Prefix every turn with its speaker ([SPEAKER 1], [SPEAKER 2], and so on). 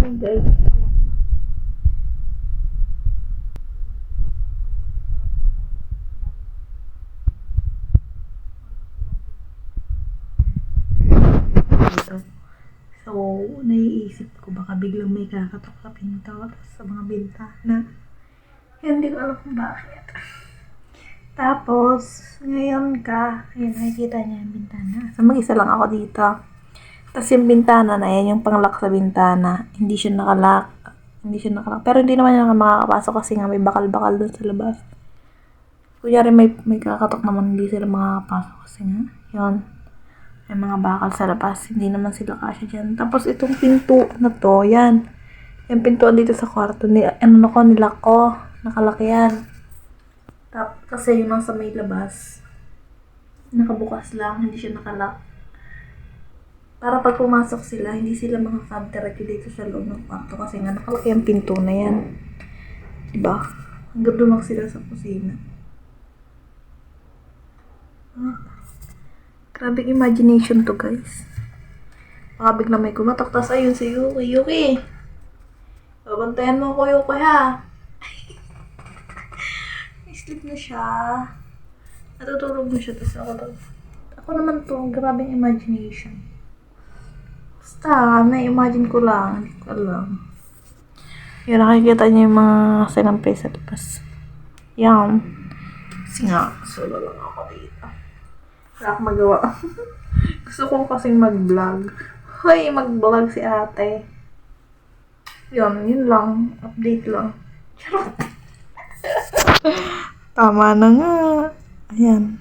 [SPEAKER 1] Guys. Dito. So, naiisip ko baka biglang may kakatok sa pinto sa mga bintana. Hindi ko alam kung bakit. Tapos, ngayon ayun, nakikita niya yung bintana. So, mag-isa lang ako dito. Tapos yung bintana na yan, yung panglock sa bintana, hindi siya nakalock. Pero hindi naman yan makakapasok kasi nga may bakal-bakal dun sa labas. Kunyari may kakatok naman, hindi sila makakapasok kasi nga, yun. May mga bakal sa labas, hindi naman sila kasya dyan. Tapos itong pinto na to, yan. Yung pintuan dito sa kwarto, nilak ko, nakalaki yan. Kasi yung nasa may labas, nakabukas lang, hindi siya nakalock. Para pag pumasok sila, hindi sila makaka-direct dito sa loob ng kwarto kasi nga nakalaki ang pinto na yan. Diba? Hanggang dumang sila sa kusina. Grabe imagination to, guys. Baka biglang may kumatok. Tapos ayun si Yuki. Yuki! Babantayan mo ko, Yuki, ha? Sleep na siya. Natutulog na siya. Tapos ako naman to, grabing imagination. Basta, na-imagine ko lang. Hindi ko alam. Yun, nakikita niyo yung mga sinampay sa labas. Yan. Kasi nga, solo lang ako dito. Wala akong magawa. Gusto ko kasing mag-vlog. Hoy, mag-vlog si ate. Yun lang. Update lang. Charot. Tama na nga. Ayan.